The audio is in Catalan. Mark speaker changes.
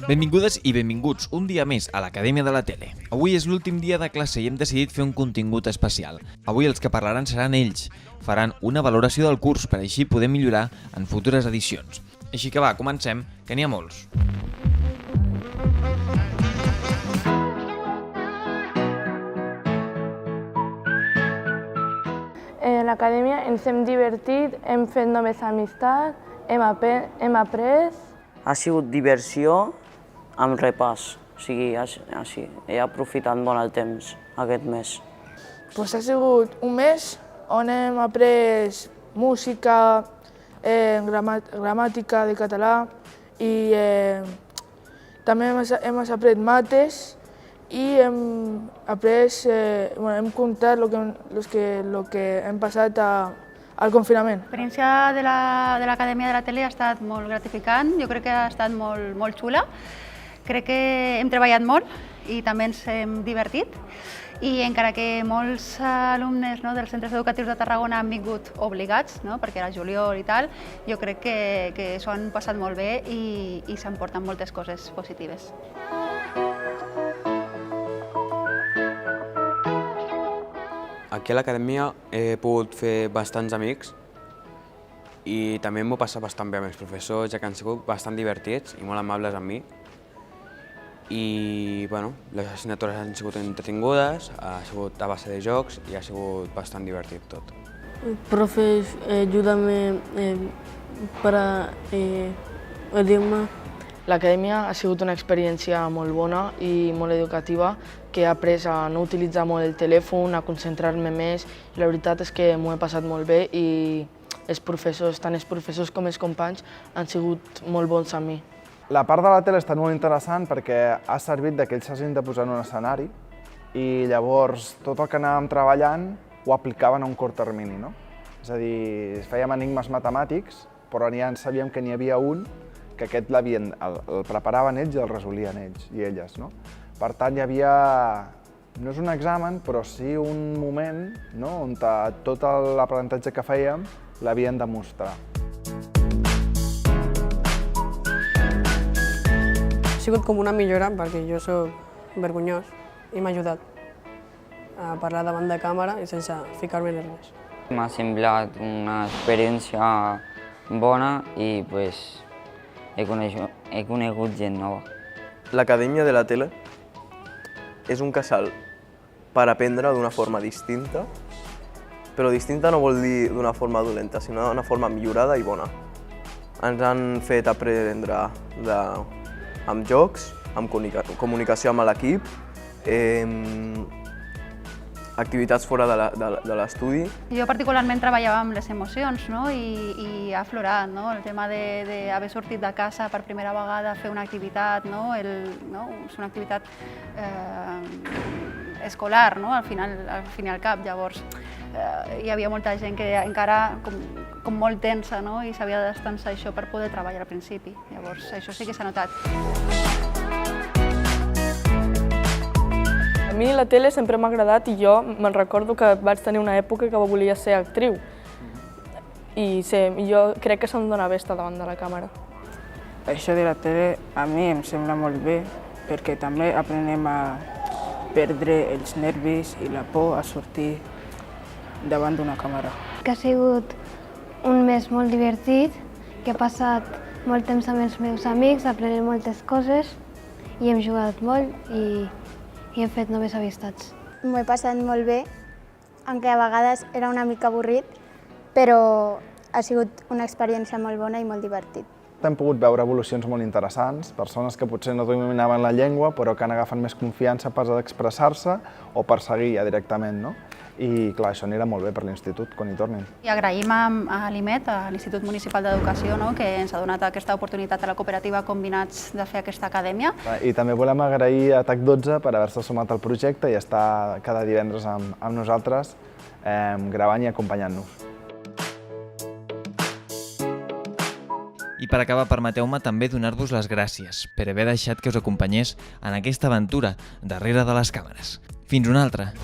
Speaker 1: Benvingudes i benvinguts un dia més a l'Acadèmia de la Tele. Avui és l'últim dia de classe i hem decidit fer un contingut especial. Avui els que parlaran seran ells. Faran una valoració del curs per així poder millorar en futures edicions. Així que va, comencem, que n'hi ha molts.
Speaker 2: En l'acadèmia ens hem divertit, hem fet noves amistats, hem après.
Speaker 3: Ha sigut diversió amb repàs, o sigui, així, he aprofitat molt el temps aquest mes.
Speaker 2: Ha sigut un mes on hem après música, gramàtica de català i també hem après mates i hem comptat el que hem passat al confinament.
Speaker 4: L'experiència de l'Acadèmia de la Tele ha estat molt gratificant, jo crec que ha estat molt xula. Crec que hem treballat molt i també ens hem divertit i encara que molts alumnes dels centres educatius de Tarragona han vingut obligats, perquè era juliol i tal, jo crec que s'ho han passat molt bé i s'han portat moltes coses positives.
Speaker 5: Aquí a l'acadèmia he pogut fer bastants amics i també m'ho passa bastant bé amb els professors, ja que han sigut bastant divertits i molt amables amb mi. I les assignatures han sigut entretingudes, ha sigut a base de jocs i ha sigut bastant divertit tot.
Speaker 6: Profes, ayúdame para idioma.
Speaker 7: L'acadèmia ha sigut una experiència molt bona i molt educativa, que he après a no utilitzar molt el telèfon, a concentrar-me més. La veritat és que m'ho he passat molt bé i els professors, tant els professors com els companys, han sigut molt bons amb mi.
Speaker 8: La part de la tele ha estat molt interessant perquè ha servit que ells s'hagin de posar en un escenari i llavors tot el que anàvem treballant ho aplicaven a un curt termini. És a dir, fèiem enigmes matemàtics, però ja en sabíem que n'hi havia un que aquest el preparaven ells i el resolien ells i elles. Per tant, hi havia, no és un examen, però sí un moment on tot l'aprenentatge que fèiem l'havien de mostrar.
Speaker 9: Ha sigut com una millora perquè jo soc vergonyós i m'ha ajudat a parlar davant de càmera i sense ficar-me nerviós.
Speaker 10: M'ha semblat una experiència bona i he conegut gent nova.
Speaker 11: L'Acadèmia de la Tele és un casal per aprendre d'una forma distinta, però distinta no vol dir d'una forma dolenta, sinó d'una forma millorada i bona. Ens han fet aprendre amb jocs, amb comunicació amb l'equip, activitats fora de l'estudi.
Speaker 4: Jo particularment treballava amb les emocions i ha aflorat el tema d'haver sortit de casa per primera vegada a fer una activitat, és una activitat escolar, al final i al cap. Llavors hi havia molta gent que encara com molt tensa i s'havia de destensar això per poder treballar al principi. Llavors això sí que s'ha notat.
Speaker 2: A mi la tele sempre m'ha agradat i jo me'n recordo que vaig tenir una època que volia ser actriu. I jo crec que se'm dona bé estar davant de la càmera.
Speaker 12: Això de la tele a mi em sembla molt bé perquè també aprenem a perdre els nervis i la por a sortir davant d'una càmera.
Speaker 13: Que ha sigut un mes molt divertit, que he passat molt temps amb els meus amics, aprenent moltes coses i hem jugat molt i hem fet noves amistats.
Speaker 14: M'ho he passat molt bé, aunque a vegades era una mica avorrit, però ha sigut una experiència molt bona i molt divertit.
Speaker 8: Hem pogut veure evolucions molt interessants, persones que potser no dominaven la llengua però que han agafat més confiança per expressar-se o per seguir ja directament. I clar, això anirà molt bé per l'institut quan hi tornin.
Speaker 4: I agraïm a l'IMET, a l'Institut Municipal d'Educació, que ens ha donat aquesta oportunitat a la cooperativa Combinats de fer aquesta acadèmia.
Speaker 8: I també volem agrair a TAC12 per haver-se sumat al projecte i estar cada divendres amb nosaltres gravant i acompanyant-nos.
Speaker 1: I per acabar, permeteu-me també donar-vos les gràcies per haver deixat que us acompanyés en aquesta aventura darrere de les càmeres. Fins una altra!